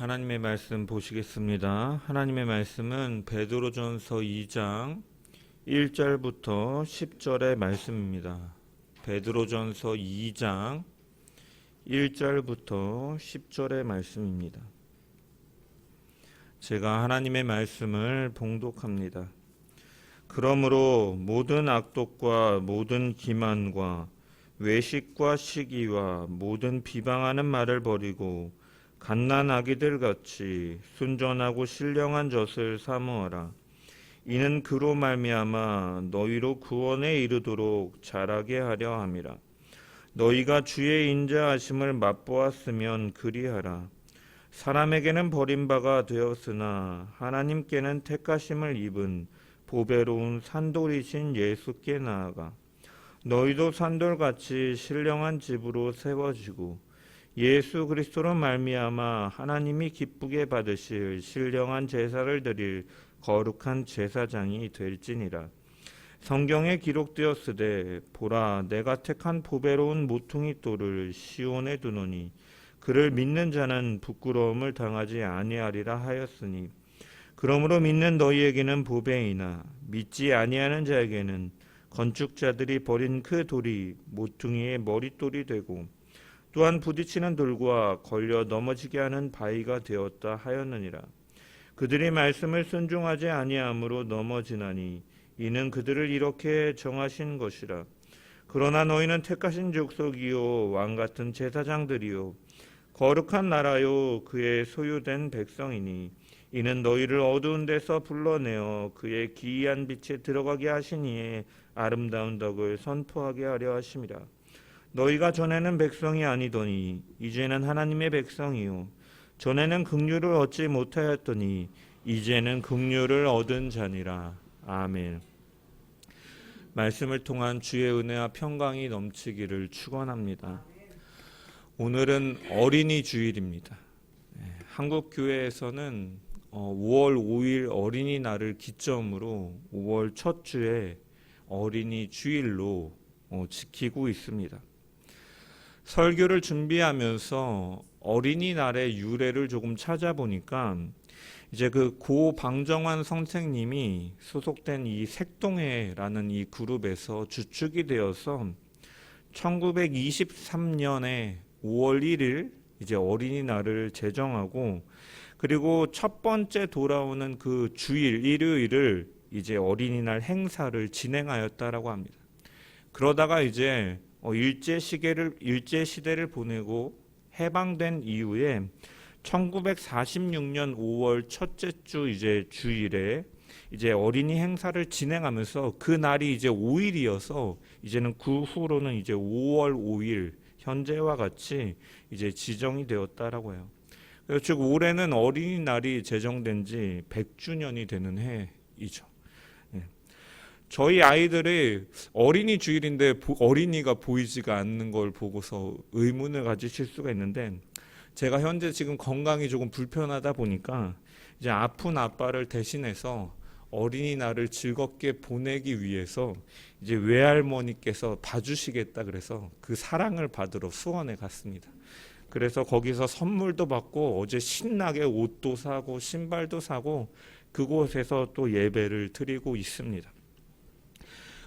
하나님의 말씀 보시겠습니다. 하나님의 말씀은 베드로전서 2장 1절부터 10절의 말씀입니다. 베드로전서 2장 1절부터 10절의 말씀입니다. 제가 하나님의 말씀을 봉독합니다. 그러므로 모든 악독과 모든 기만과 외식과 시기와 모든 비방하는 말을 버리고 갓난아기들 같이 순전하고 신령한 젖을 사모하라. 이는 그로 말미암아 너희로 구원에 이르도록 자라게 하려 함이라. 너희가 주의 인자하심을 맛보았으면 그리하라. 사람에게는 버림바가 되었으나 하나님께는 택하심을 입은 보배로운 산돌이신 예수께 나아가 너희도 산돌같이 신령한 집으로 세워지고 예수 그리스도로 말미암아 하나님이 기쁘게 받으실 신령한 제사를 드릴 거룩한 제사장이 될지니라. 성경에 기록되었으되 보라 내가 택한 보배로운 모퉁이 돌을 시온에 두노니 그를 믿는 자는 부끄러움을 당하지 아니하리라 하였으니 그러므로 믿는 너희에게는 보배이나 믿지 아니하는 자에게는 건축자들이 버린 그 돌이 모퉁이의 머릿돌이 되고 또한 부딪히는 돌과 걸려 넘어지게 하는 바위가 되었다 하였느니라. 그들이 말씀을 순종하지 아니함으로 넘어지나니 이는 그들을 이렇게 정하신 것이라. 그러나 너희는 택하신 족속이요 왕같은 제사장들이요 거룩한 나라요 그의 소유된 백성이니 이는 너희를 어두운 데서 불러내어 그의 기이한 빛에 들어가게 하시니에 아름다운 덕을 선포하게 하려 하심이라. 너희가 전에는 백성이 아니더니 이제는 하나님의 백성이요 전에는 긍휼을 얻지 못하였더니 이제는 긍휼을 얻은 자니라. 아멘. 말씀을 통한 주의 은혜와 평강이 넘치기를 축원합니다. 오늘은 어린이 주일입니다. 한국 교회에서는 5월 5일 어린이날을 기점으로 5월 첫 주에 어린이 주일로 지키고 있습니다. 설교를 준비하면서 어린이날의 유래를 조금 찾아보니까 이제 그 고 방정환 선생님이 소속된 이 색동회라는 이 그룹에서 주축이 되어서 1923년에 5월 1일 이제 어린이날을 제정하고 그리고 첫 번째 돌아오는 그 주일 일요일을 이제 어린이날 행사를 진행하였다라고 합니다. 그러다가 이제 일제 시대를 보내고 해방된 이후에 1946년 5월 첫째 주 이제 주일에 이제 어린이 행사를 진행하면서 그 날이 이제 5일이어서 이제는 그 후로는 이제 5월 5일 현재와 같이 이제 지정이 되었다라고 해요. 그래서 즉 올해는 어린이날이 제정된 지 100주년이 되는 해이죠. 저희 아이들이 어린이 주일인데 어린이가 보이지가 않는 걸 보고서 의문을 가지실 수가 있는데 제가 현재 지금 건강이 조금 불편하다 보니까 이제 아픈 아빠를 대신해서 어린이날을 즐겁게 보내기 위해서 이제 외할머니께서 봐주시겠다 그래서 그 사랑을 받으러 수원에 갔습니다. 그래서 거기서 선물도 받고 어제 신나게 옷도 사고 신발도 사고 그곳에서 또 예배를 드리고 있습니다.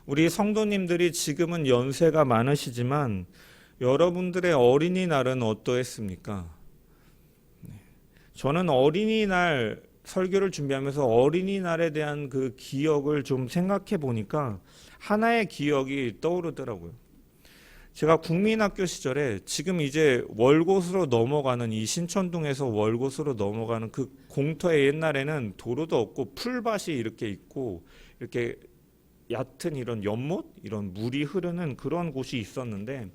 우리 성도님들이 지금은 연세가 많으시지만 여러분들의 어린이날은 어떠했습니까? 저는 어린이날 설교를 준비하면서 어린이날에 대한 그 기억을 좀 생각해 보니까 하나의 기억이 떠오르더라고요. 제가 국민학교 시절에 지금 이제 월곶으로 넘어가는 이 신천동에서 월곶으로 넘어가는 그 공터에 옛날에는 도로도 없고 풀밭이 이렇게 있고 이렇게 얕은 이런 연못, 이런 물이 흐르는 그런 곳이 있었는데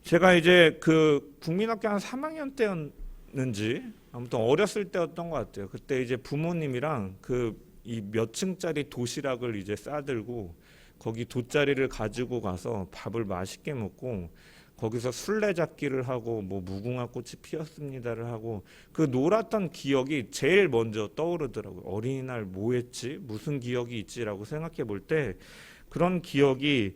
제가 이제 그 국민학교 한 3학년 때였는지 아무튼 어렸을 때였던 것 같아요. 그때 이제 부모님이랑 그 이 몇 층짜리 도시락을 이제 싸들고 거기 돗자리를 가지고 가서 밥을 맛있게 먹고 거기서 술래잡기를 하고 뭐 무궁화 꽃이 피었습니다를 하고 그 놀았던 기억이 제일 먼저 떠오르더라고요. 어린이날 뭐 했지? 무슨 기억이 있지라고 생각해 볼 때 그런 기억이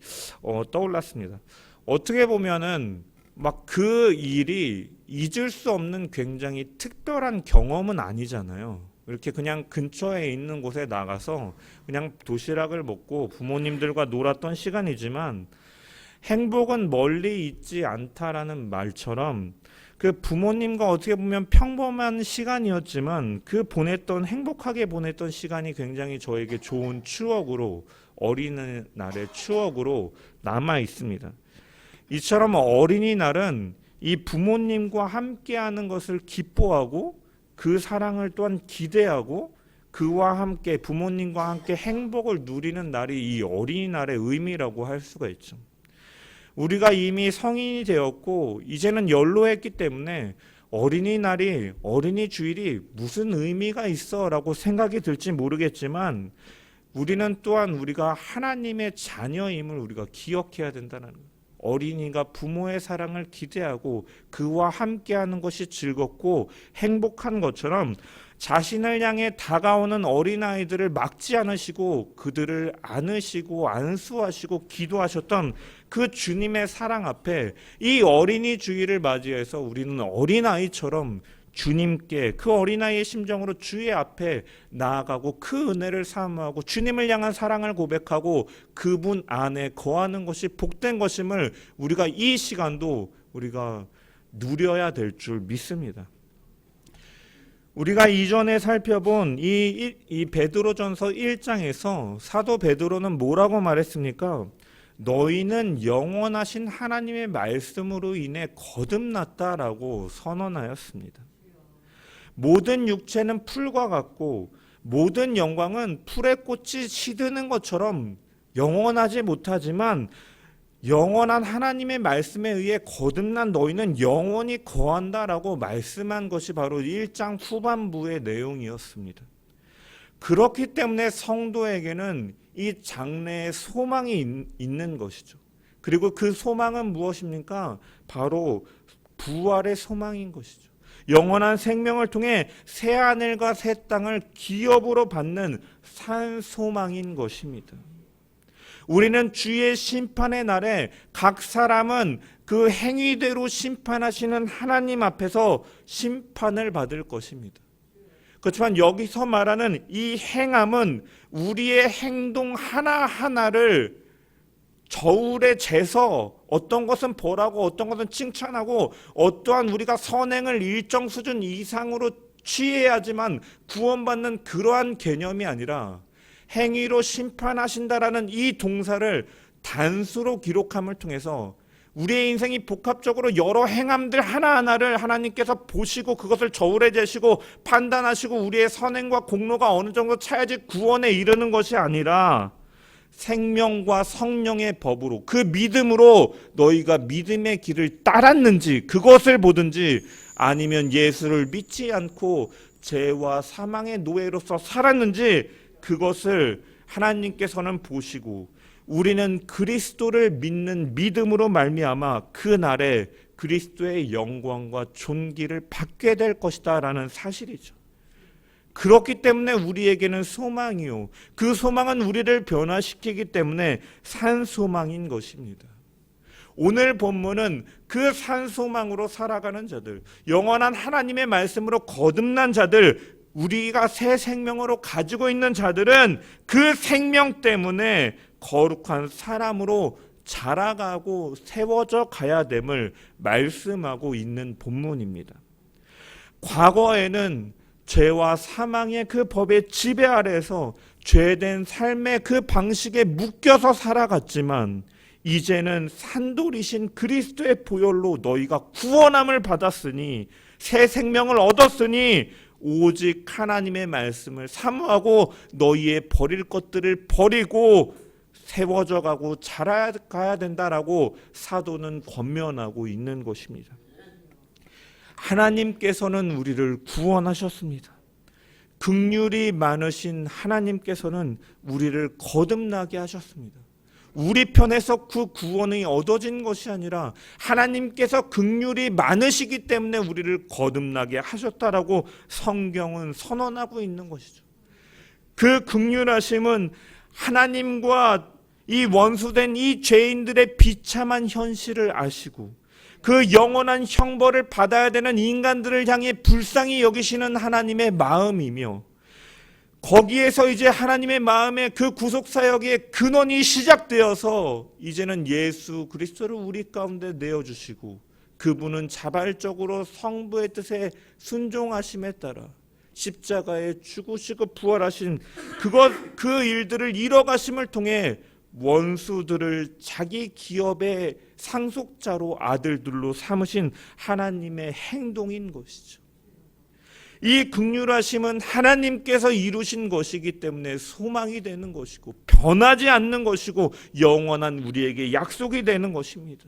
떠올랐습니다. 어떻게 보면은 막 그 일이 잊을 수 없는 굉장히 특별한 경험은 아니잖아요. 이렇게 그냥 근처에 있는 곳에 나가서 그냥 도시락을 먹고 부모님들과 놀았던 시간이지만 행복은 멀리 있지 않다라는 말처럼 그 부모님과 어떻게 보면 평범한 시간이었지만 그 행복하게 보냈던 시간이 굉장히 저에게 좋은 추억으로, 어린이날의 추억으로 남아 있습니다. 이처럼 어린이날은 이 부모님과 함께하는 것을 기뻐하고 그 사랑을 또한 기대하고 그와 함께 부모님과 함께 행복을 누리는 날이 이 어린이날의 의미라고 할 수가 있죠. 우리가 이미 성인이 되었고 이제는 연로했기 때문에 어린이날이, 어린이 주일이 무슨 의미가 있어 라고 생각이 들지 모르겠지만 우리는 또한 우리가 하나님의 자녀임을 우리가 기억해야 된다는 거예요. 어린이가 부모의 사랑을 기대하고 그와 함께하는 것이 즐겁고 행복한 것처럼 자신을 향해 다가오는 어린아이들을 막지 않으시고 그들을 안으시고 안수하시고 기도하셨던 그 주님의 사랑 앞에 이 어린이 주일을 맞이해서 우리는 어린아이처럼 주님께, 그 어린아이의 심정으로 주의 앞에 나아가고 그 은혜를 사모하고 주님을 향한 사랑을 고백하고 그분 안에 거하는 것이 복된 것임을 우리가 이 시간도 우리가 누려야 될 줄 믿습니다. 우리가 이전에 살펴본 이 베드로전서 1장에서 사도 베드로는 뭐라고 말했습니까? 너희는 영원하신 하나님의 말씀으로 인해 거듭났다라고 선언하였습니다. 모든 육체는 풀과 같고 모든 영광은 풀의 꽃이 시드는 것처럼 영원하지 못하지만 영원한 하나님의 말씀에 의해 거듭난 너희는 영원히 거한다라고 말씀한 것이 바로 1장 후반부의 내용이었습니다. 그렇기 때문에 성도에게는 이 장래에 소망이 있는 것이죠. 그리고 그 소망은 무엇입니까? 바로 부활의 소망인 것이죠. 영원한 생명을 통해 새 하늘과 새 땅을 기업으로 받는 산 소망인 것입니다. 우리는 주의 심판의 날에 각 사람은 그 행위대로 심판하시는 하나님 앞에서 심판을 받을 것입니다. 그렇지만 여기서 말하는 이 행함은 우리의 행동 하나하나를 저울에 재서 어떤 것은 벌하고 어떤 것은 칭찬하고 어떠한 우리가 선행을 일정 수준 이상으로 취해야지만 구원받는 그러한 개념이 아니라 행위로 심판하신다라는 이 동사를 단수로 기록함을 통해서 우리의 인생이 복합적으로 여러 행함들 하나하나를 하나님께서 보시고 그것을 저울에 재시고 판단하시고 우리의 선행과 공로가 어느 정도 차야지 구원에 이르는 것이 아니라 생명과 성령의 법으로 그 믿음으로 너희가 믿음의 길을 따랐는지 그것을 보든지 아니면 예수를 믿지 않고 죄와 사망의 노예로서 살았는지 그것을 하나님께서는 보시고 우리는 그리스도를 믿는 믿음으로 말미암아 그 날에 그리스도의 영광과 존귀를 받게 될 것이다 라는 사실이죠. 그렇기 때문에 우리에게는 소망이요, 그 소망은 우리를 변화시키기 때문에 산 소망인 것입니다. 오늘 본문은 그 산 소망으로 살아가는 자들, 영원한 하나님의 말씀으로 거듭난 자들, 우리가 새 생명으로 가지고 있는 자들은 그 생명 때문에 거룩한 사람으로 자라가고 세워져 가야 됨을 말씀하고 있는 본문입니다. 과거에는 죄와 사망의 그 법의 지배 아래에서 죄된 삶의 그 방식에 묶여서 살아갔지만 이제는 산돌이신 그리스도의 보혈로 너희가 구원함을 받았으니 새 생명을 얻었으니 오직 하나님의 말씀을 사모하고 너희의 버릴 것들을 버리고 세워져 가고 자라가야 된다라고 사도는 권면하고 있는 것입니다. 하나님께서는 우리를 구원하셨습니다. 긍휼이 많으신 하나님께서는 우리를 거듭나게 하셨습니다. 우리 편에서 그 구원이 얻어진 것이 아니라 하나님께서 긍휼이 많으시기 때문에 우리를 거듭나게 하셨다라고 성경은 선언하고 있는 것이죠. 그 긍휼하심은 하나님과 이 원수된 이 죄인들의 비참한 현실을 아시고 그 영원한 형벌을 받아야 되는 인간들을 향해 불쌍히 여기시는 하나님의 마음이며, 거기에서 이제 하나님의 마음의 그 구속사역의 근원이 시작되어서 이제는 예수 그리스도를 우리 가운데 내어주시고, 그분은 자발적으로 성부의 뜻에 순종하심에 따라 십자가에 죽으시고 부활하신 그 일들을 이뤄가심을 통해 원수들을 자기 기업의 상속자로 아들들로 삼으신 하나님의 행동인 것이죠. 이 긍휼하심은 하나님께서 이루신 것이기 때문에 소망이 되는 것이고, 변하지 않는 것이고, 영원한 우리에게 약속이 되는 것입니다.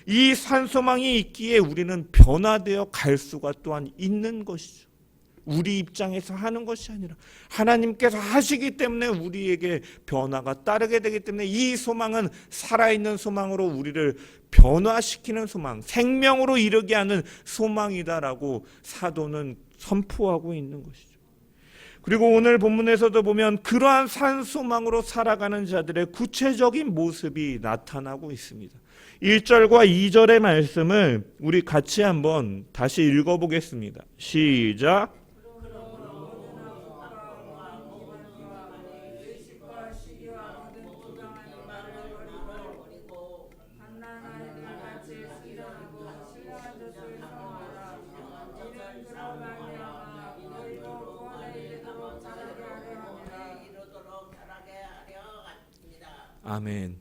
이 산소망이 있기에 우리는 변화되어 갈 수가 또한 있는 것이죠. 우리 입장에서 하는 것이 아니라 하나님께서 하시기 때문에 우리에게 변화가 따르게 되기 때문에, 이 소망은 살아있는 소망으로 우리를 변화시키는 소망, 생명으로 이르게 하는 소망이다라고 사도는 선포하고 있는 것이죠. 그리고 오늘 본문에서도 보면 그러한 산소망으로 살아가는 자들의 구체적인 모습이 나타나고 있습니다. 1절과 2절의 말씀을 우리 같이 한번 다시 읽어보겠습니다. 시작. 아멘.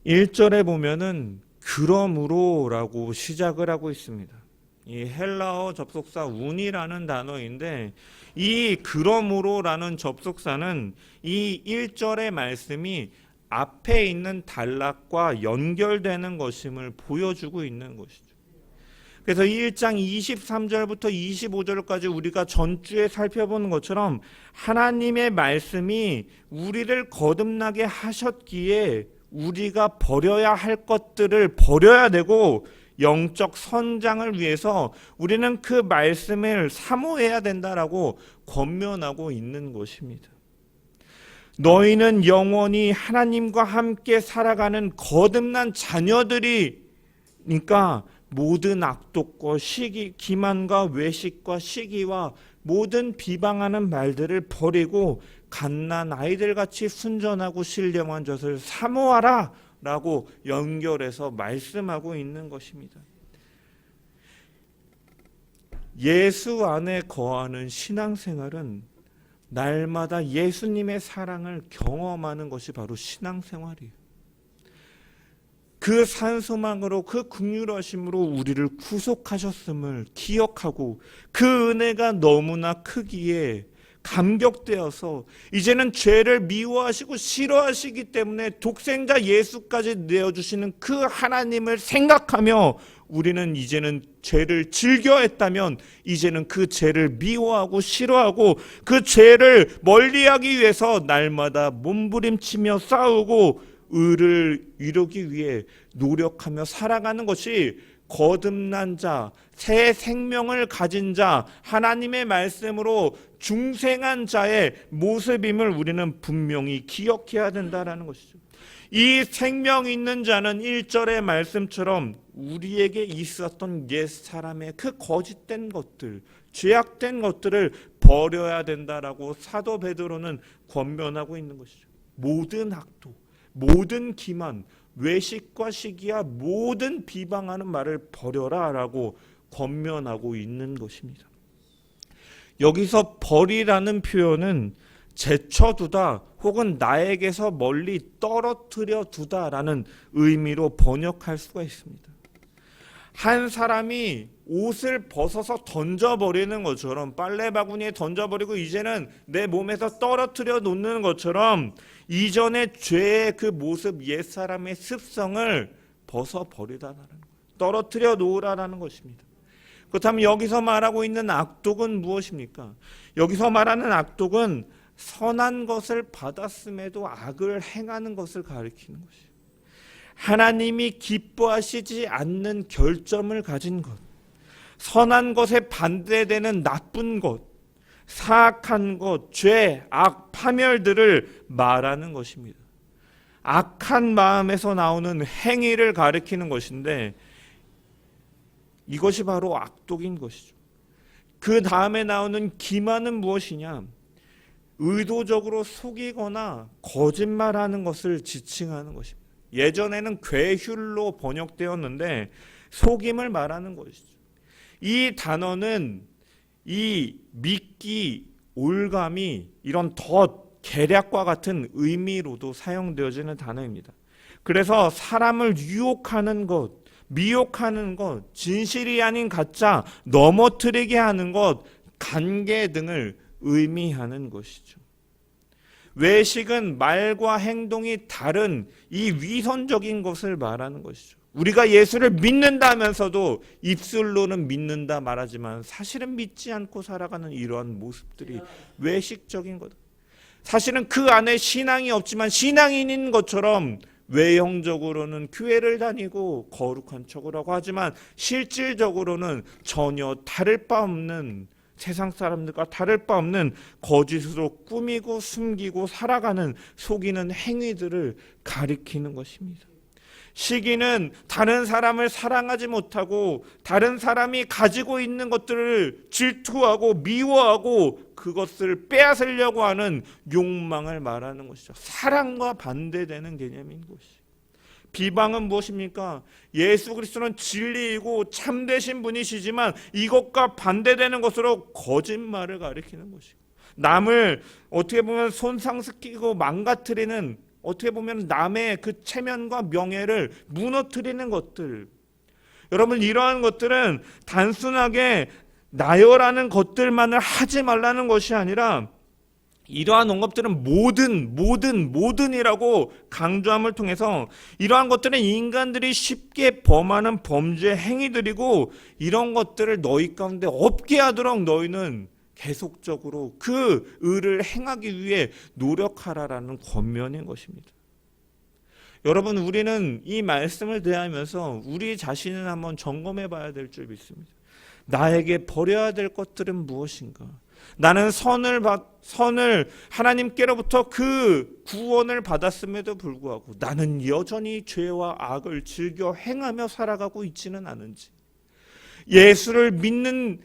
1절에 보면은 그러므로라고 시작을 하고 있습니다. 이 헬라어 접속사 운이라는 단어인데, 이 그러므로라는 접속사는 이 1절의 말씀이 앞에 있는 단락과 연결되는 것임을 보여주고 있는 것이죠. 그래서 1장 23절부터 25절까지 우리가 전주에 살펴본 것처럼 하나님의 말씀이 우리를 거듭나게 하셨기에 우리가 버려야 할 것들을 버려야 되고, 영적 선장을 위해서 우리는 그 말씀을 사모해야 된다라고 권면하고 있는 것입니다. 너희는 영원히 하나님과 함께 살아가는 거듭난 자녀들이니까 모든 악독과 시기, 기만과 외식과 시기와 모든 비방하는 말들을 버리고 갓난 아이들같이 순전하고 신령한 젖을 사모하라 라고 연결해서 말씀하고 있는 것입니다. 예수 안에 거하는 신앙생활은 날마다 예수님의 사랑을 경험하는 것이 바로 신앙생활이에요. 그 산소망으로, 그 긍휼하심으로 우리를 구속하셨음을 기억하고, 그 은혜가 너무나 크기에 감격되어서 이제는 죄를 미워하시고 싫어하시기 때문에 독생자 예수까지 내어주시는 그 하나님을 생각하며 우리는 이제는 죄를 즐겨했다면 이제는 그 죄를 미워하고 싫어하고 그 죄를 멀리하기 위해서 날마다 몸부림치며 싸우고 의를 이루기 위해 노력하며 살아가는 것이 거듭난 자, 새 생명을 가진 자, 하나님의 말씀으로 중생한 자의 모습임을 우리는 분명히 기억해야 된다는 것이죠. 이 생명 있는 자는 1절의 말씀처럼 우리에게 있었던 옛사람의 그 거짓된 것들, 죄악된 것들을 버려야 된다라고 사도 베드로는 권면하고 있는 것이죠. 모든 악독, 모든 기만, 외식과 시기와 모든 비방하는 말을 버려라 라고 권면하고 있는 것입니다. 여기서 버리라는 표현은 제쳐두다 혹은 나에게서 멀리 떨어뜨려 두다라는 의미로 번역할 수가 있습니다. 한 사람이 옷을 벗어서 던져버리는 것처럼, 빨래 바구니에 던져버리고 이제는 내 몸에서 떨어뜨려 놓는 것처럼 이전의 죄의 그 모습, 옛사람의 습성을 벗어버리라는 거예요. 떨어뜨려 놓으라는 것입니다. 그렇다면 여기서 말하고 있는 악독은 무엇입니까? 여기서 말하는 악독은 선한 것을 받았음에도 악을 행하는 것을 가리키는 것이에요. 하나님이 기뻐하시지 않는 결점을 가진 것, 선한 것에 반대되는 나쁜 것, 사악한 것, 죄, 악, 파멸들을 말하는 것입니다. 악한 마음에서 나오는 행위를 가리키는 것인데 이것이 바로 악독인 것이죠. 그 다음에 나오는 기만은 무엇이냐? 의도적으로 속이거나 거짓말하는 것을 지칭하는 것입니다. 예전에는 괴휼로 번역되었는데 속임을 말하는 것이죠. 이 단어는 이 미끼, 올감이 이런 덫, 계략과 같은 의미로도 사용되어지는 단어입니다. 그래서 사람을 유혹하는 것, 미혹하는 것, 진실이 아닌 가짜, 넘어뜨리게 하는 것, 간계 등을 의미하는 것이죠. 외식은 말과 행동이 다른 이 위선적인 것을 말하는 것이죠. 우리가 예수를 믿는다 하면서도 입술로는 믿는다 말하지만 사실은 믿지 않고 살아가는 이러한 모습들이 외식적인 거다. 사실은 그 안에 신앙이 없지만 신앙인인 것처럼 외형적으로는 교회를 다니고 거룩한 척을 하고 하지만 실질적으로는 전혀 다를 바 없는, 세상 사람들과 다를 바 없는 거짓으로 꾸미고 숨기고 살아가는 속이는 행위들을 가리키는 것입니다. 시기는 다른 사람을 사랑하지 못하고 다른 사람이 가지고 있는 것들을 질투하고 미워하고 그것을 빼앗으려고 하는 욕망을 말하는 것이죠. 사랑과 반대되는 개념인 것이. 비방은 무엇입니까? 예수 그리스도는 진리이고 참되신 분이시지만 이것과 반대되는 것으로 거짓말을 가리키는 것이고, 남을 어떻게 보면 손상시키고 망가뜨리는, 어떻게 보면 남의 그 체면과 명예를 무너뜨리는 것들. 여러분, 이러한 것들은 단순하게 나열하는 것들만을 하지 말라는 것이 아니라 이러한 언급들은 모든이라고 강조함을 통해서 이러한 것들은 인간들이 쉽게 범하는 범죄 행위들이고 이런 것들을 너희 가운데 없게 하도록 너희는 계속적으로 그 의를 행하기 위해 노력하라라는 권면인 것입니다. 여러분, 우리는 이 말씀을 대하면서 우리 자신을 한번 점검해 봐야 될 줄 믿습니다. 나에게 버려야 될 것들은 무엇인가? 나는 선을 하나님께로부터 그 구원을 받았음에도 불구하고 나는 여전히 죄와 악을 즐겨 행하며 살아가고 있지는 않은지, 예수를 믿는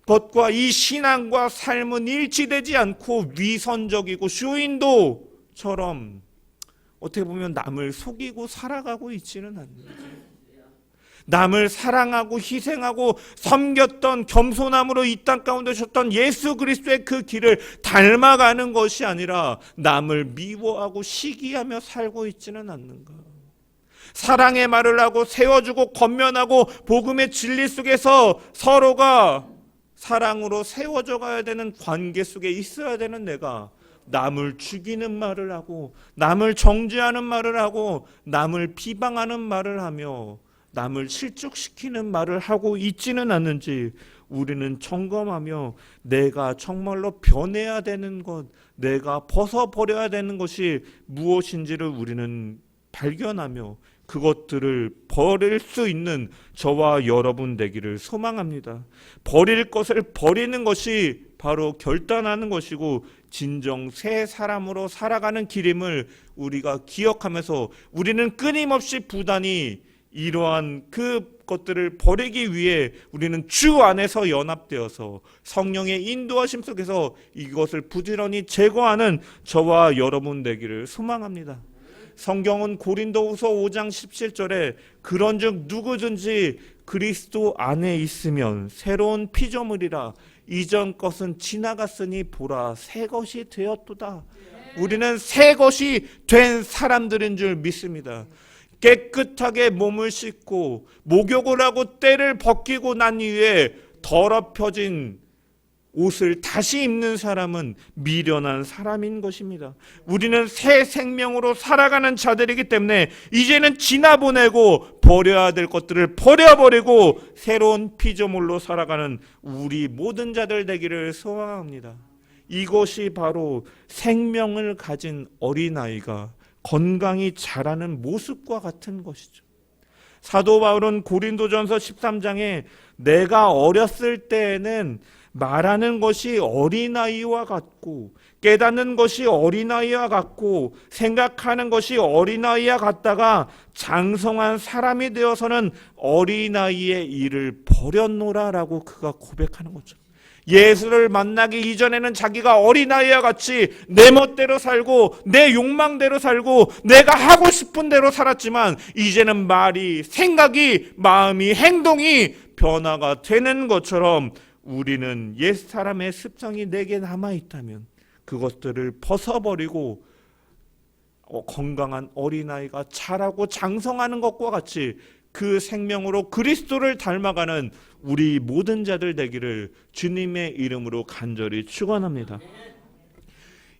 것과 이 신앙과 삶은 일치되지 않고 위선적이고 쇼인도처럼 어떻게 보면 남을 속이고 살아가고 있지는 않는지, 남을 사랑하고 희생하고 섬겼던, 겸손함으로 이 땅 가운데 오셨던 예수 그리스도의 그 길을 닮아가는 것이 아니라 남을 미워하고 시기하며 살고 있지는 않는가? 사랑의 말을 하고 세워주고 권면하고 복음의 진리 속에서 서로가 사랑으로 세워져 가야 되는 관계 속에 있어야 되는 내가 남을 죽이는 말을 하고 남을 정죄하는 말을 하고 남을 비방하는 말을 하며 남을 실족시키는 말을 하고 있지는 않는지 우리는 점검하며 내가 정말로 변해야 되는 것, 내가 벗어버려야 되는 것이 무엇인지를 우리는 발견하며 그것들을 버릴 수 있는 저와 여러분 되기를 소망합니다. 버릴 것을 버리는 것이 바로 결단하는 것이고 진정 새 사람으로 살아가는 길임을 우리가 기억하면서 우리는 끊임없이 부단히 이러한 그 것들을 버리기 위해 우리는 주 안에서 연합되어서 성령의 인도하심 속에서 이것을 부지런히 제거하는 저와 여러분 되기를 소망합니다. 성경은 고린도후서 5장 17절에 그런즉 누구든지 그리스도 안에 있으면 새로운 피조물이라 이전 것은 지나갔으니 보라 새 것이 되었도다. 우리는 새 것이 된 사람들인 줄 믿습니다. 깨끗하게 몸을 씻고 목욕을 하고 때를 벗기고 난 이후에 더럽혀진 옷을 다시 입는 사람은 미련한 사람인 것입니다. 우리는 새 생명으로 살아가는 자들이기 때문에 이제는 지나보내고 버려야 될 것들을 버려버리고 새로운 피조물로 살아가는 우리 모든 자들 되기를 소망합니다. 이것이 바로 생명을 가진 어린아이가 건강히 자라는 모습과 같은 것이죠. 사도 바울은 고린도전서 13장에 내가 어렸을 때에는 말하는 것이 어린아이와 같고 깨닫는 것이 어린아이와 같고 생각하는 것이 어린아이와 같다가 장성한 사람이 되어서는 어린아이의 일을 버렸노라라고 그가 고백하는 거죠. 예수를 만나기 이전에는 자기가 어린아이와 같이 내 멋대로 살고 내 욕망대로 살고 내가 하고 싶은 대로 살았지만 이제는 말이, 생각이, 마음이, 행동이 변화가 되는 것처럼 우리는 옛사람의 습성이 내게 남아있다면 그것들을 벗어버리고 건강한 어린아이가 자라고 장성하는 것과 같이 그 생명으로 그리스도를 닮아가는 우리 모든 자들 되기를 주님의 이름으로 간절히 축원합니다.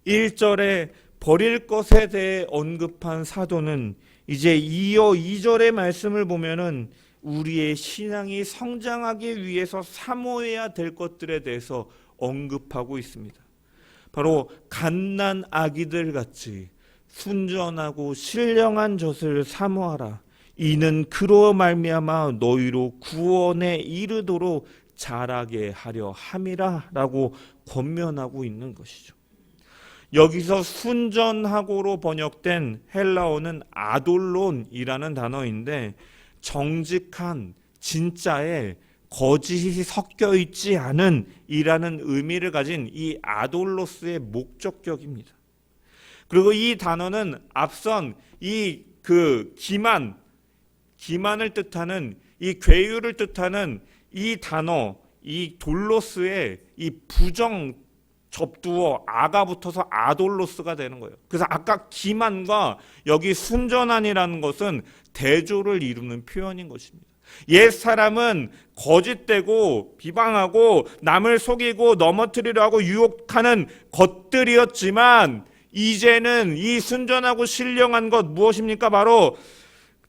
1절에 버릴 것에 대해 언급한 사도는 이제 이어 2절의 말씀을 보면은 우리의 신앙이 성장하기 위해서 사모해야 될 것들에 대해서 언급하고 있습니다. 바로 갓난 아기들 같이 순전하고 신령한 젖을 사모하라. 이는 그로 말미암아 너희로 구원에 이르도록 자라게 하려 함이라 라고 권면하고 있는 것이죠. 여기서 순전하고로 번역된 헬라어는 아돌론이라는 단어인데 정직한, 진짜에 거짓이 섞여 있지 않은 이라는 의미를 가진 이 아돌로스의 목적격입니다. 그리고 이 단어는 앞선 이 기만을 뜻하는 이 괴유를 뜻하는 이 단어, 이 돌로스의 이 부정 접두어 아가 붙어서 아돌로스가 되는 거예요. 그래서 아까 기만과 여기 순전한이라는 것은 대조를 이루는 표현인 것입니다. 옛 사람은 거짓되고 비방하고 남을 속이고 넘어뜨리려 하고 유혹하는 것들이었지만 이제는 이 순전하고 신령한 것 무엇입니까? 바로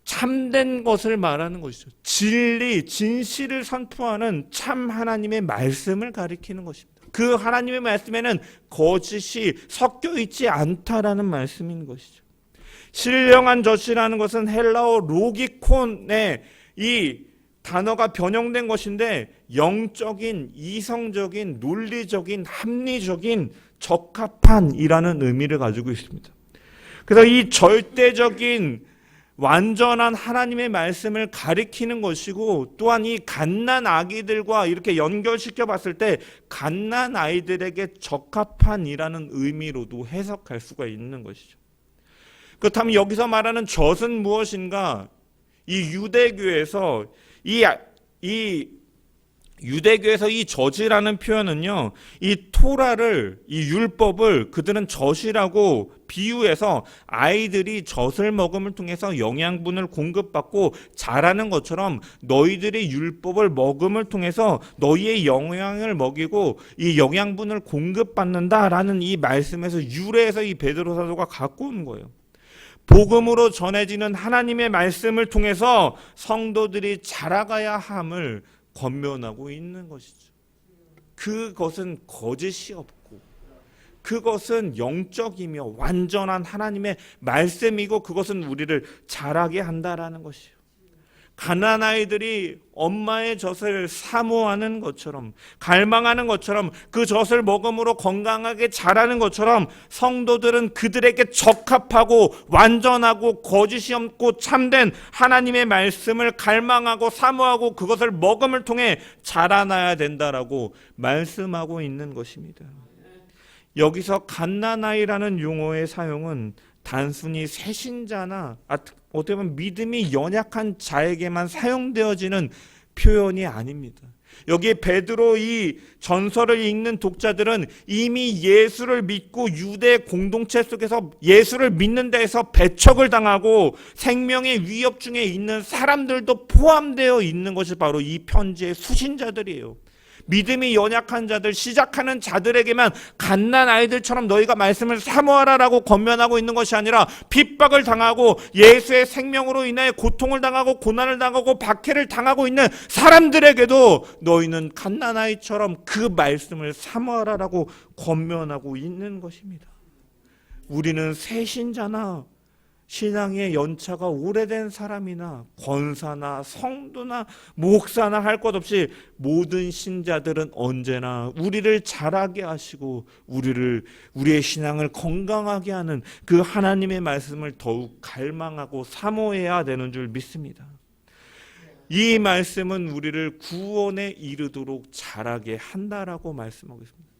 참된 것을 말하는 것이죠. 진리, 진실을 선포하는 참 하나님의 말씀을 가리키는 것입니다. 그 하나님의 말씀에는 거짓이 섞여 있지 않다라는 말씀인 것이죠. 신령한 젖이라는 것은 헬라어 로기콘의 이 단어가 변형된 것인데 영적인, 이성적인, 논리적인, 합리적인, 적합한이라는 의미를 가지고 있습니다. 그래서 이 절대적인 완전한 하나님의 말씀을 가리키는 것이고 또한 이 갓난 아기들과 이렇게 연결시켜 봤을 때 갓난 아이들에게 적합한이라는 의미로도 해석할 수가 있는 것이죠. 그렇다면 여기서 말하는 젖은 무엇인가? 이 유대교에서 이 젖이라는 표현은요, 이 토라를, 이 율법을 그들은 젖이라고 비유해서 아이들이 젖을 먹음을 통해서 영양분을 공급받고 자라는 것처럼 너희들이 율법을 먹음을 통해서 너희의 영양을 먹이고 이 영양분을 공급받는다라는 이 말씀에서 유래해서 이 베드로 사도가 갖고 온 거예요. 복음으로 전해지는 하나님의 말씀을 통해서 성도들이 자라가야 함을 권면하고 있는 것이죠. 그것은 거짓이 없고 그것은 영적이며 완전한 하나님의 말씀이고 그것은 우리를 자라게 한다라는 것이요. 가난한 아이들이 엄마의 젖을 사모하는 것처럼 갈망하는 것처럼 그 젖을 먹음으로 건강하게 자라는 것처럼 성도들은 그들에게 적합하고 완전하고 거짓이 없고 참된 하나님의 말씀을 갈망하고 사모하고 그것을 먹음을 통해 자라나야 된다라고 말씀하고 있는 것입니다. 여기서 갓난아이라는 용어의 사용은 단순히 새신자나 어떻게 보면 믿음이 연약한 자에게만 사용되어지는 표현이 아닙니다. 여기 베드로 이 전설을 읽는 독자들은 이미 예수를 믿고 유대 공동체 속에서 예수를 믿는 데에서 배척을 당하고 생명의 위협 중에 있는 사람들도 포함되어 있는 것이 바로 이 편지의 수신자들이에요. 믿음이 연약한 자들, 시작하는 자들에게만 갓난 아이들처럼 너희가 말씀을 사모하라라고 권면하고 있는 것이 아니라 핍박을 당하고 예수의 생명으로 인하여 고통을 당하고 고난을 당하고 박해를 당하고 있는 사람들에게도 너희는 갓난 아이처럼 그 말씀을 사모하라라고 권면하고 있는 것입니다. 우리는 새신자나 신앙의 연차가 오래된 사람이나 권사나 성도나 목사나 할 것 없이 모든 신자들은 언제나 우리를 자라게 하시고 우리의 신앙을 건강하게 하는 그 하나님의 말씀을 더욱 갈망하고 사모해야 되는 줄 믿습니다. 이 말씀은 우리를 구원에 이르도록 자라게 한다라고 말씀하고 있습니다.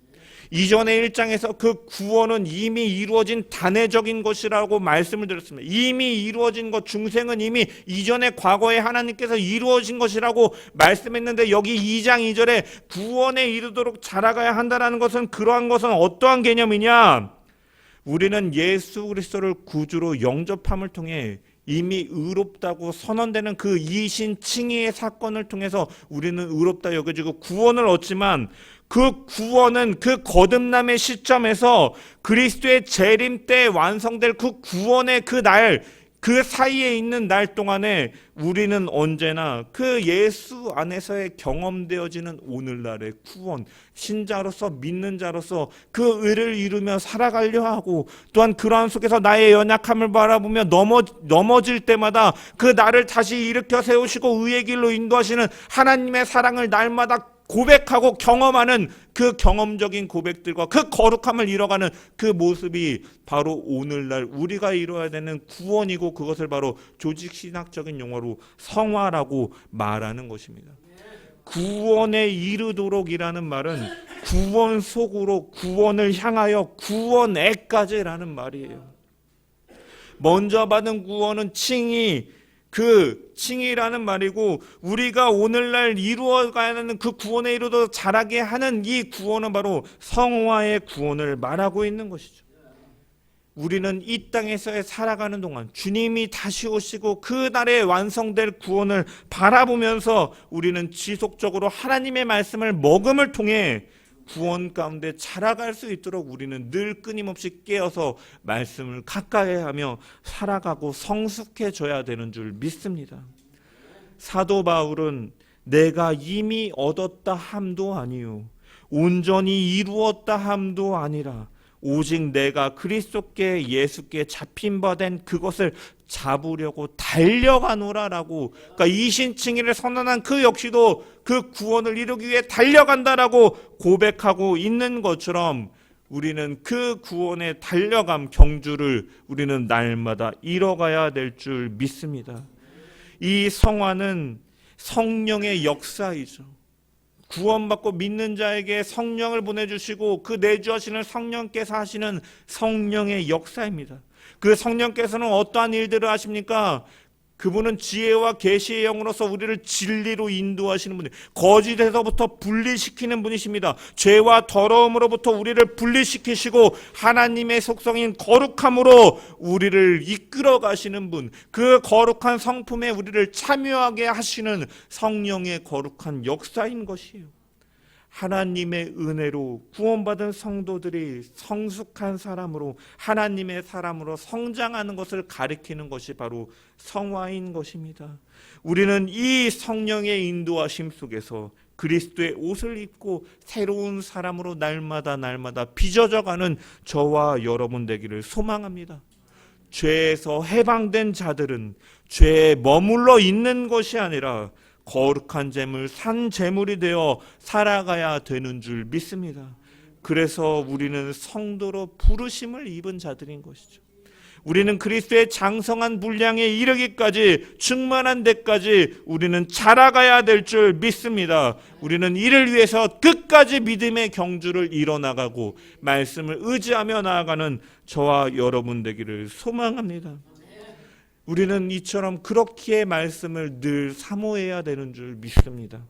이전의 1장에서 그 구원은 이미 이루어진 단회적인 것이라고 말씀을 드렸습니다. 이미 이루어진 것, 중생은 이미 이전의 과거에 하나님께서 이루어진 것이라고 말씀했는데 여기 2장 2절에 구원에 이르도록 자라가야 한다는 것은 그러한 것은 어떠한 개념이냐? 우리는 예수 그리스도를 구주로 영접함을 통해 이미 의롭다고 선언되는 그 이신 칭의의 사건을 통해서 우리는 의롭다 여겨지고 구원을 얻지만 그 구원은 그 거듭남의 시점에서 그리스도의 재림 때 완성될 그 구원의 그 날, 그 사이에 있는 날 동안에 우리는 언제나 그 예수 안에서의 경험되어지는 오늘날의 구원, 신자로서 믿는 자로서 그 의를 이루며 살아가려 하고 또한 그러한 속에서 나의 연약함을 바라보며 넘어질 때마다 그 나를 다시 일으켜 세우시고 의의 길로 인도하시는 하나님의 사랑을 날마다 고백하고 경험하는 그 경험적인 고백들과 그 거룩함을 이뤄가는 그 모습이 바로 오늘날 우리가 이루어야 되는 구원이고 그것을 바로 조직신학적인 용어로 성화라고 말하는 것입니다. 구원에 이르도록이라는 말은 구원 속으로 구원을 향하여 구원에까지라는 말이에요. 먼저 받은 구원은 칭의라는 말이고 우리가 오늘날 이루어가야 하는 그 구원에 이르도록 자라게 하는 이 구원은 바로 성화의 구원을 말하고 있는 것이죠. 우리는 이 땅에서의 살아가는 동안 주님이 다시 오시고 그 날에 완성될 구원을 바라보면서 우리는 지속적으로 하나님의 말씀을 먹음을 통해 구원 가운데 자라갈 수 있도록 우리는 늘 끊임없이 깨어서 말씀을 가까이 하며 살아가고 성숙해져야 되는 줄 믿습니다. 사도 바울은 내가 이미 얻었다 함도 아니요 온전히 이루었다 함도 아니라 오직 내가 그리스도께 예수께 잡힌 바 된 그것을 잡으려고 달려가노라라고, 그러니까 이신칭의를 선언한 그 역시도 그 구원을 이루기 위해 달려간다라고 고백하고 있는 것처럼 우리는 그 구원의 달려감 경주를 우리는 날마다 이뤄가야 될 줄 믿습니다. 이 성화는 성령의 역사이죠. 구원받고 믿는 자에게 성령을 보내주시고 그 내주하시는 성령께서 하시는 성령의 역사입니다. 그 성령께서는 어떠한 일들을 하십니까? 그분은 지혜와 계시의 영으로서 우리를 진리로 인도하시는 분이에요. 거짓에서부터 분리시키는 분이십니다. 죄와 더러움으로부터 우리를 분리시키시고 하나님의 속성인 거룩함으로 우리를 이끌어 가시는 분, 그 거룩한 성품에 우리를 참여하게 하시는 성령의 거룩한 역사인 것이에요. 하나님의 은혜로 구원받은 성도들이 성숙한 사람으로 하나님의 사람으로 성장하는 것을 가리키는 것이 바로 성화인 것입니다. 우리는 이 성령의 인도하심 속에서 그리스도의 옷을 입고 새로운 사람으로 날마다 빚어져가는 저와 여러분 되기를 소망합니다. 죄에서 해방된 자들은 죄에 머물러 있는 것이 아니라 거룩한 재물, 산 재물이 되어 살아가야 되는 줄 믿습니다. 그래서 우리는 성도로 부르심을 입은 자들인 것이죠. 우리는 그리스도의 장성한 분량에 이르기까지 충만한 데까지 우리는 자라가야 될 줄 믿습니다. 우리는 이를 위해서 끝까지 믿음의 경주를 이뤄나가고 말씀을 의지하며 나아가는 저와 여러분 되기를 소망합니다. 우리는 이처럼 그렇게 말씀을 늘 사모해야 되는 줄 믿습니다.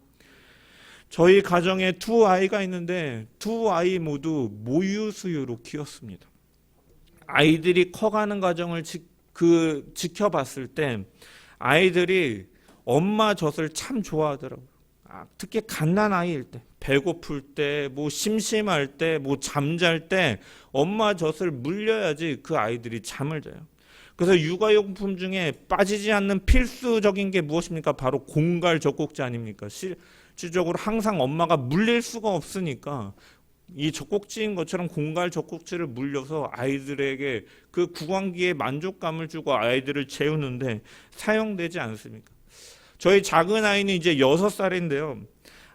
저희 가정에 두 아이가 있는데 두 아이 모두 모유수유로 키웠습니다. 아이들이 커가는 과정을 지켜봤을 때 아이들이 엄마 젖을 참 좋아하더라고요. 특히 갓난아이일 때, 배고플 때, 심심할 때, 잠잘 때 엄마 젖을 물려야지 그 아이들이 잠을 자요. 그래서 육아용품 중에 빠지지 않는 필수적인 게 무엇입니까? 바로 공갈 젖꼭지 아닙니까? 실질적으로 항상 엄마가 물릴 수가 없으니까 이 젖꼭지인 것처럼 공갈 젖꼭지를 물려서 아이들에게 그 구강기에 만족감을 주고 아이들을 재우는데 사용되지 않습니까? 저희 작은 아이는 이제 6살인데요.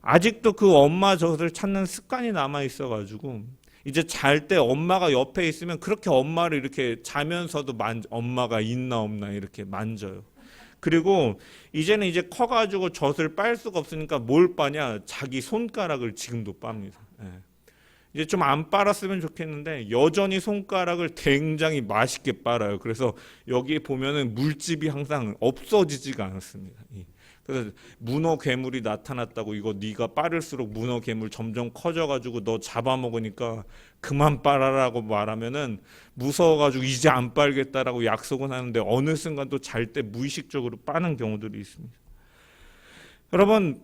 아직도 그 엄마 젖을 찾는 습관이 남아 있어가지고 이제 잘 때 엄마가 옆에 있으면 그렇게 엄마를 이렇게 자면서도 엄마가 있나 없나 이렇게 만져요. 그리고 이제는 이제 커가지고 젖을 빨 수가 없으니까 뭘 빠냐? 자기 손가락을 지금도 빱니다. 예. 이제 좀 안 빨았으면 좋겠는데 여전히 손가락을 굉장히 맛있게 빨아요. 그래서 여기 보면은 물집이 항상 없어지지가 않습니다. 그래서 문어 괴물이 나타났다고 이거 네가 빠를수록 문어 괴물 점점 커져가지고 너 잡아먹으니까 그만 빨아라고 말하면은 무서워가지고 이제 안 빨겠다라고 약속은 하는데 어느 순간 또 잘 때 무의식적으로 빠는 경우들이 있습니다. 여러분,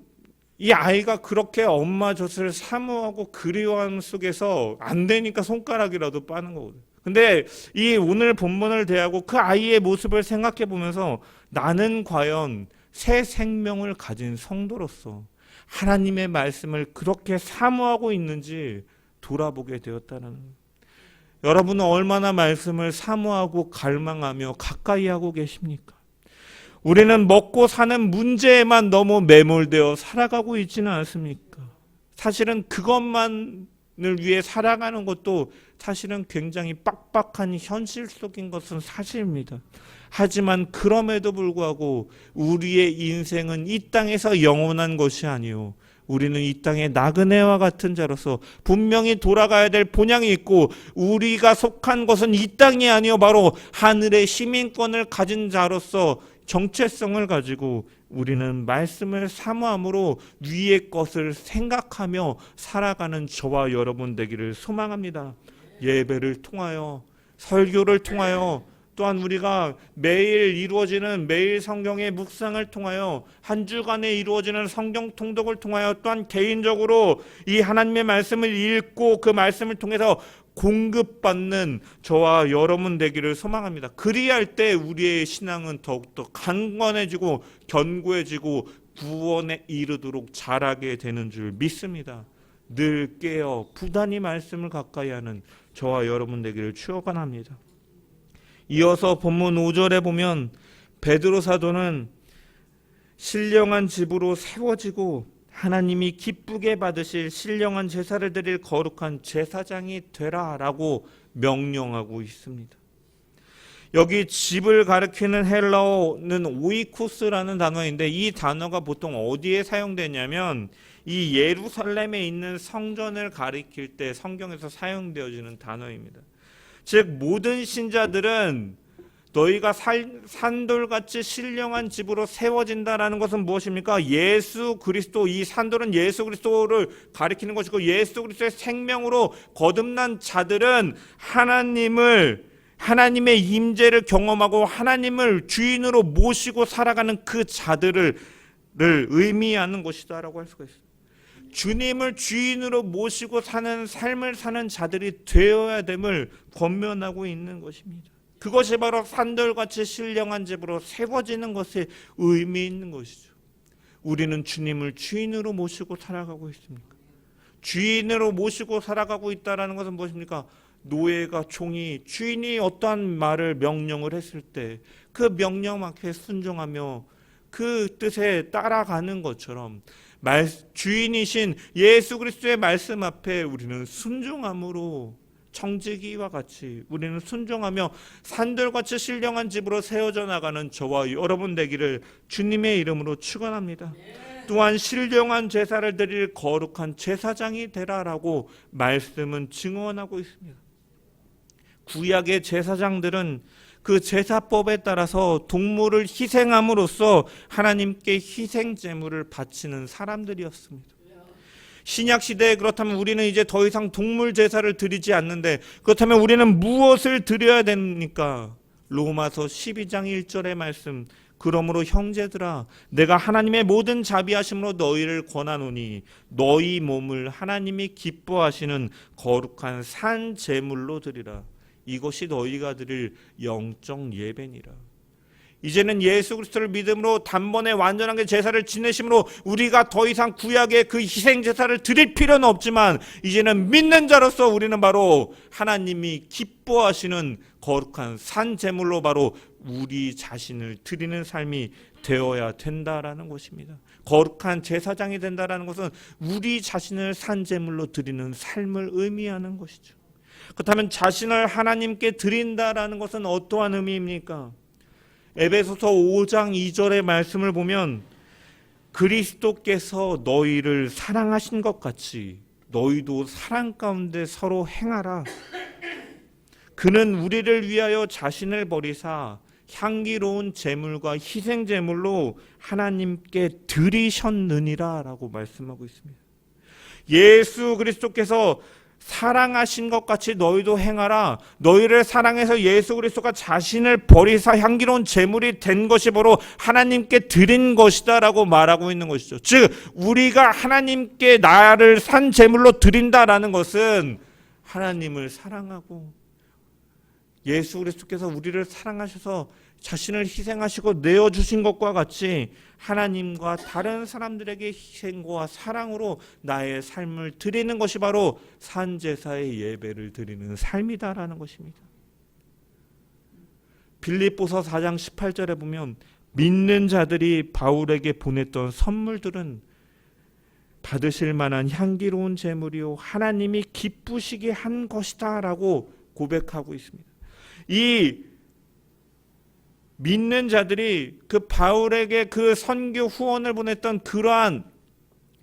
이 아이가 그렇게 엄마 젖을 사모하고 그리워하는 속에서 안 되니까 손가락이라도 빠는 거거든요. 근데 이 오늘 본문을 대하고 그 아이의 모습을 생각해 보면서 나는 과연 새 생명을 가진 성도로서 하나님의 말씀을 그렇게 사모하고 있는지 돌아보게 되었다는, 여러분은 얼마나 말씀을 사모하고 갈망하며 가까이 하고 계십니까? 우리는 먹고 사는 문제에만 너무 매몰되어 살아가고 있지는 않습니까? 사실은 그것만을 위해 살아가는 것도 사실은 굉장히 빡빡한 현실 속인 것은 사실입니다. 하지만 그럼에도 불구하고 우리의 인생은 이 땅에서 영원한 것이 아니요, 우리는 이 땅의 나그네와 같은 자로서 분명히 돌아가야 될 본향이 있고, 우리가 속한 것은 이 땅이 아니요 바로 하늘의 시민권을 가진 자로서 정체성을 가지고 우리는 말씀을 사모함으로 위의 것을 생각하며 살아가는 저와 여러분 되기를 소망합니다. 예배를 통하여, 설교를 통하여, 또한 우리가 매일 이루어지는 매일 성경의 묵상을 통하여, 한 주간에 이루어지는 성경 통독을 통하여, 또한 개인적으로 이 하나님의 말씀을 읽고 그 말씀을 통해서 공급받는 저와 여러분 되기를 소망합니다. 그리할 때 우리의 신앙은 더욱더 강건해지고 견고해지고 구원에 이르도록 자라게 되는 줄 믿습니다. 늘 깨어 부단히 말씀을 가까이 하는 저와 여러분 되기를 축원합니다. 이어서 본문 5절에 보면 베드로 사도는 신령한 집으로 세워지고 하나님이 기쁘게 받으실 신령한 제사를 드릴 거룩한 제사장이 되라라고 명령하고 있습니다. 여기 집을 가리키는 헬라어는 오이코스라는 단어인데, 이 단어가 보통 어디에 사용되냐면 이 예루살렘에 있는 성전을 가리킬 때 성경에서 사용되어지는 단어입니다. 즉 모든 신자들은 너희가 산돌같이 신령한 집으로 세워진다라는 것은 무엇입니까? 예수 그리스도, 이 산돌은 예수 그리스도를 가리키는 것이고, 예수 그리스도의 생명으로 거듭난 자들은 하나님의 임재를 경험하고 하나님을 주인으로 모시고 살아가는 그 자들을 의미하는 것이다라고 할 수가 있습니다. 주님을 주인으로 모시고 사는 삶을 사는 자들이 되어야 됨을 권면하고 있는 것입니다. 그것이 바로 산돌같이 신령한 집으로 세워지는 것에 의미 있는 것이죠. 우리는 주님을 주인으로 모시고 살아가고 있습니까? 주인으로 모시고 살아가고 있다는 것은 무엇입니까? 노예가 종이 주인이 어떠한 말을 명령을 했을 때 그 명령 앞에 순종하며 그 뜻에 따라가는 것처럼 주인이신 예수 그리스도의 말씀 앞에 우리는 순종함으로, 청지기와 같이 우리는 순종하며 산돌같이 신령한 집으로 세워져 나가는 저와 여러분 되기를 주님의 이름으로 축원합니다. 또한 신령한 제사를 드릴 거룩한 제사장이 되라라고 말씀은 증언하고 있습니다. 구약의 제사장들은 그 제사법에 따라서 동물을 희생함으로써 하나님께 희생 제물을 바치는 사람들이었습니다. 신약 시대에 그렇다면 우리는 이제 더 이상 동물 제사를 드리지 않는데, 그렇다면 우리는 무엇을 드려야 됩니까? 로마서 12장 1절의 말씀, 그러므로 형제들아 내가 하나님의 모든 자비하심으로 너희를 권하노니 너희 몸을 하나님이 기뻐하시는 거룩한 산 제물로 드리라. 이것이 너희가 드릴 영적 예배니라. 이제는 예수 그리스도를 믿음으로 단번에 완전하게 제사를 지내심으로 우리가 더 이상 구약의 그 희생 제사를 드릴 필요는 없지만 이제는 믿는 자로서 우리는 바로 하나님이 기뻐하시는 거룩한 산 제물로 바로 우리 자신을 드리는 삶이 되어야 된다라는 것입니다. 거룩한 제사장이 된다라는 것은 우리 자신을 산 제물로 드리는 삶을 의미하는 것이죠. 그렇다면 자신을 하나님께 드린다라는 것은 어떠한 의미입니까? 에베소서 5장 2절의 말씀을 보면 그리스도께서 너희를 사랑하신 것 같이 너희도 사랑 가운데 서로 행하라. 그는 우리를 위하여 자신을 버리사 향기로운 제물과 희생 제물로 하나님께 드리셨느니라 라고 말씀하고 있습니다. 예수 그리스도께서 사랑하신 것 같이 너희도 행하라. 너희를 사랑해서 예수 그리스도가 자신을 버리사 향기로운 제물이 된 것이 바로 하나님께 드린 것이다 라고 말하고 있는 것이죠. 즉 우리가 하나님께 나를 산 제물로 드린다라는 것은 하나님을 사랑하고 예수 그리스도께서 우리를 사랑하셔서 자신을 희생하시고 내어주신 것과 같이 하나님과 다른 사람들에게 희생과 사랑으로 나의 삶을 드리는 것이 바로 산제사의 예배를 드리는 삶이다라는 것입니다. 빌립보서 4장 18절에 보면 믿는 자들이 바울에게 보냈던 선물들은 받으실 만한 향기로운 제물이요 하나님이 기쁘시게 한 것이다 라고 고백하고 있습니다. 이 믿는 자들이 그 바울에게 그 선교 후원을 보냈던 그러한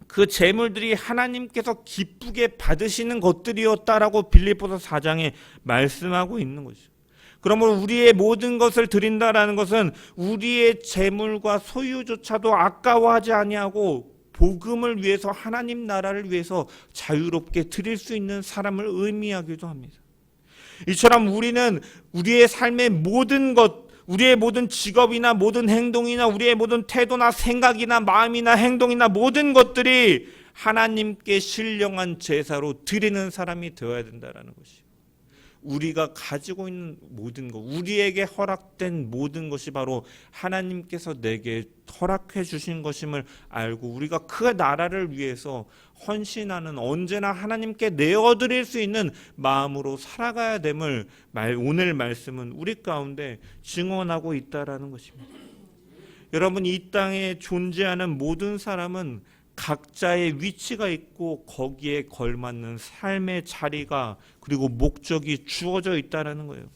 그 제물들이 하나님께서 기쁘게 받으시는 것들이었다라고 빌립보서 4장에 말씀하고 있는 것이죠. 그러므로 우리의 모든 것을 드린다라는 것은 우리의 재물과 소유조차도 아까워하지 아니하고 복음을 위해서 하나님 나라를 위해서 자유롭게 드릴 수 있는 사람을 의미하기도 합니다. 이처럼 우리는 우리의 삶의 모든 것, 우리의 모든 직업이나 모든 행동이나 우리의 모든 태도나 생각이나 마음이나 행동이나 모든 것들이 하나님께 신령한 제사로 드리는 사람이 되어야 된다는 것이에요. 우리가 가지고 있는 모든 것, 우리에게 허락된 모든 것이 바로 하나님께서 내게 허락해 주신 것임을 알고 우리가 그 나라를 위해서 헌신하는 언제나 하나님께 내어드릴 수 있는 마음으로 살아가야 됨을 오늘 말씀은 우리 가운데 증언하고 있다라는 것입니다. 여러분, 이 땅에 존재하는 모든 사람은 각자의 위치가 있고 거기에 걸맞는 삶의 자리가 그리고 목적이 주어져 있다는 거예요.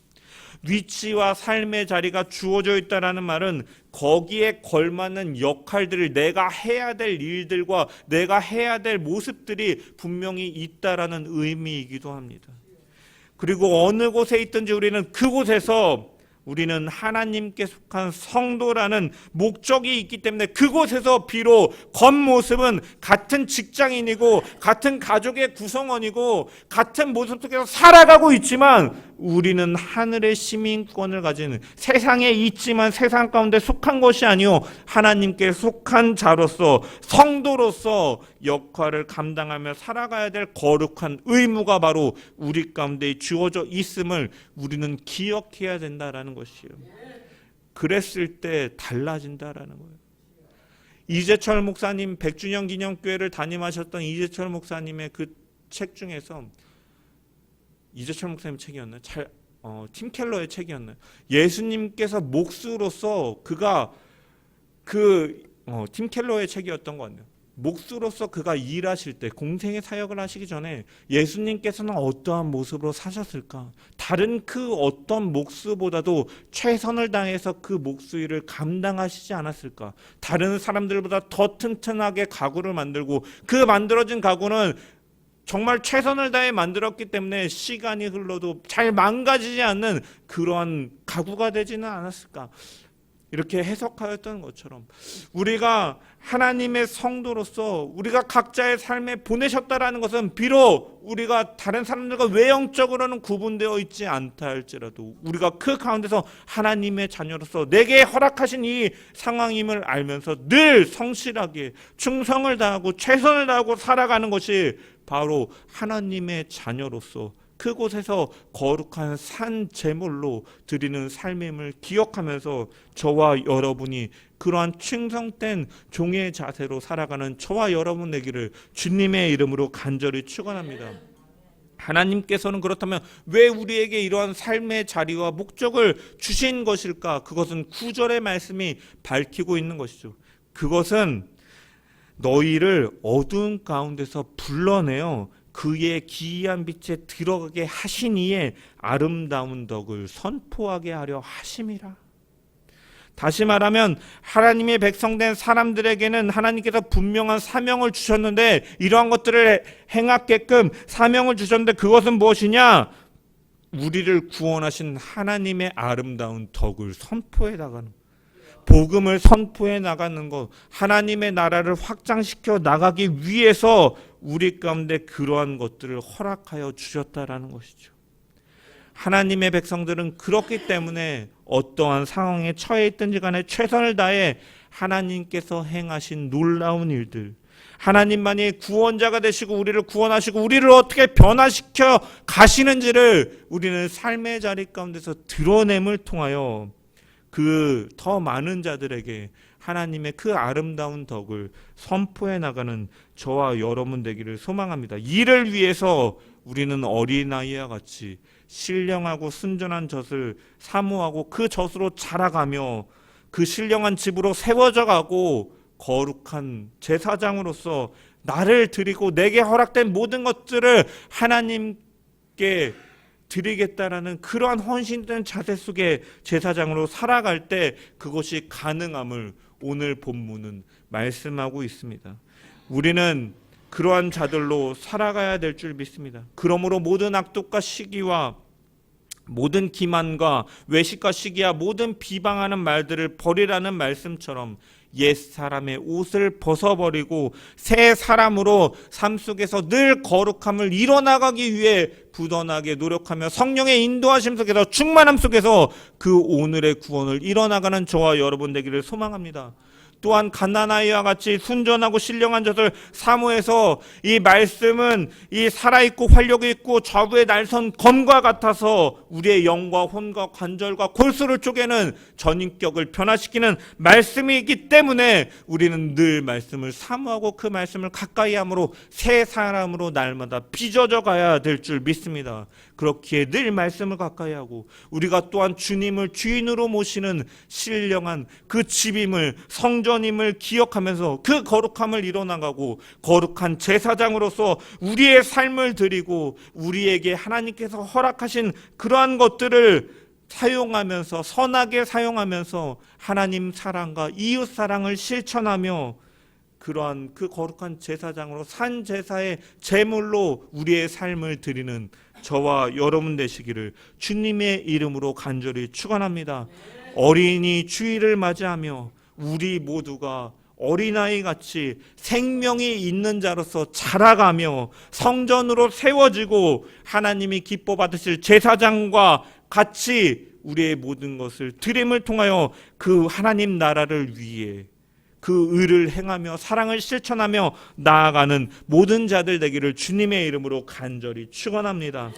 위치와 삶의 자리가 주어져 있다는 말은 거기에 걸맞는 역할들을 내가 해야 될 일들과 내가 해야 될 모습들이 분명히 있다라는 의미이기도 합니다. 그리고 어느 곳에 있든지 우리는 그곳에서 우리는 하나님께 속한 성도라는 목적이 있기 때문에 그곳에서 비록 겉모습은 같은 직장인이고 같은 가족의 구성원이고 같은 모습 속에서 살아가고 있지만 우리는 하늘의 시민권을 가진 세상에 있지만 세상 가운데 속한 것이 아니요 하나님께 속한 자로서 성도로서 역할을 감당하며 살아가야 될 거룩한 의무가 바로 우리 가운데 주어져 있음을 우리는 기억해야 된다라는 것이에요. 그랬을 때 달라진다라는 거예요. 이재철 목사님 100주년 기념교회를 담임하셨던 이재철 목사님의 그 책 중에서 이재철 목사님 책이었나요? 팀 켈러의 책이었나요? 예수님께서 목수로서 그가 팀 켈러의 책이었던 것 같네요. 목수로서 그가 일하실 때 공생의 사역을 하시기 전에 예수님께서는 어떠한 모습으로 사셨을까? 다른 그 어떤 목수보다도 최선을 다해서 그 목수 일을 감당하시지 않았을까? 다른 사람들보다 더 튼튼하게 가구를 만들고 그 만들어진 가구는 정말 최선을 다해 만들었기 때문에 시간이 흘러도 잘 망가지지 않는 그러한 가구가 되지는 않았을까? 이렇게 해석하였던 것처럼 우리가 하나님의 성도로서 우리가 각자의 삶에 보내셨다라는 것은 비록 우리가 다른 사람들과 외형적으로는 구분되어 있지 않다 할지라도 우리가 그 가운데서 하나님의 자녀로서 내게 허락하신 이 상황임을 알면서 늘 성실하게 충성을 다하고 최선을 다하고 살아가는 것이 바로 하나님의 자녀로서 그곳에서 거룩한 산 제물로 드리는 삶임을 기억하면서 저와 여러분이 그러한 충성된 종의 자세로 살아가는 저와 여러분 되기를 주님의 이름으로 간절히 축원합니다. 하나님께서는 그렇다면 왜 우리에게 이러한 삶의 자리와 목적을 주신 것일까? 그것은 9절의 말씀이 밝히고 있는 것이죠. 그것은 너희를 어두운 가운데서 불러내어 그의 기이한 빛에 들어가게 하시니에 아름다운 덕을 선포하게 하려 하심이라. 다시 말하면 하나님의 백성된 사람들에게는 하나님께서 분명한 사명을 주셨는데 이러한 것들을 행하게끔 사명을 주셨는데 그것은 무엇이냐? 우리를 구원하신 하나님의 아름다운 덕을 선포해 나가는, 복음을 선포해 나가는 것, 하나님의 나라를 확장시켜 나가기 위해서 우리 가운데 그러한 것들을 허락하여 주셨다라는 것이죠. 하나님의 백성들은 그렇기 때문에 어떠한 상황에 처해 있든지 간에 최선을 다해 하나님께서 행하신 놀라운 일들, 하나님만이 구원자가 되시고 우리를 구원하시고 우리를 어떻게 변화시켜 가시는지를 우리는 삶의 자리 가운데서 드러냄을 통하여 그 더 많은 자들에게 하나님의 그 아름다운 덕을 선포해 나가는 저와 여러분 되기를 소망합니다. 이를 위해서 우리는 어린아이와 같이 신령하고 순전한 젖을 사모하고 그 젖으로 자라가며 그 신령한 집으로 세워져 가고 거룩한 제사장으로서 나를 드리고 내게 허락된 모든 것들을 하나님께 드리겠다라는 그러한 헌신된 자세 속에 제사장으로 살아갈 때 그것이 가능함을 오늘 본문은 말씀하고 있습니다. 우리는 그러한 자들로 살아가야 될 줄 믿습니다. 그러므로 모든 악독과 시기와 모든 기만과 외식과 시기와 모든 비방하는 말들을 버리라는 말씀처럼 옛 사람의 옷을 벗어버리고 새 사람으로 삶 속에서 늘 거룩함을 이뤄나가기 위해 부단하게 노력하며 성령의 인도하심 속에서 충만함 속에서 그 오늘의 구원을 이뤄나가는 저와 여러분 되기를 소망합니다. 또한 갓난아이와 같이 순전하고 신령한 젖을 사모해서 이 말씀은 이 살아있고 활력이 있고 좌우의 날선 검과 같아서 우리의 영과 혼과 관절과 골수를 쪼개는 전인격을 변화시키는 말씀이기 때문에 우리는 늘 말씀을 사모하고 그 말씀을 가까이 함으로 새 사람으로 날마다 빚어져 가야 될 줄 믿습니다. 그렇기에 늘 말씀을 가까이 하고 우리가 또한 주님을 주인으로 모시는 신령한 그 집임을 성전임을 기억하면서 그 거룩함을 이뤄나가고 거룩한 제사장으로서 우리의 삶을 드리고 우리에게 하나님께서 허락하신 그러한 것들을 사용하면서 선하게 사용하면서 하나님 사랑과 이웃 사랑을 실천하며 그러한 그 거룩한 제사장으로 산 제사의 제물로 우리의 삶을 드리는 저와 여러분 되시기를 주님의 이름으로 간절히 축원합니다. 어린이 주일을 맞이하며 우리 모두가 어린아이 같이 생명이 있는 자로서 자라가며 성전으로 세워지고 하나님이 기뻐 받으실 제사장과 같이 우리의 모든 것을 드림을 통하여 그 하나님 나라를 위해 그 의를 행하며 사랑을 실천하며 나아가는 모든 자들 되기를 주님의 이름으로 간절히 축원합니다.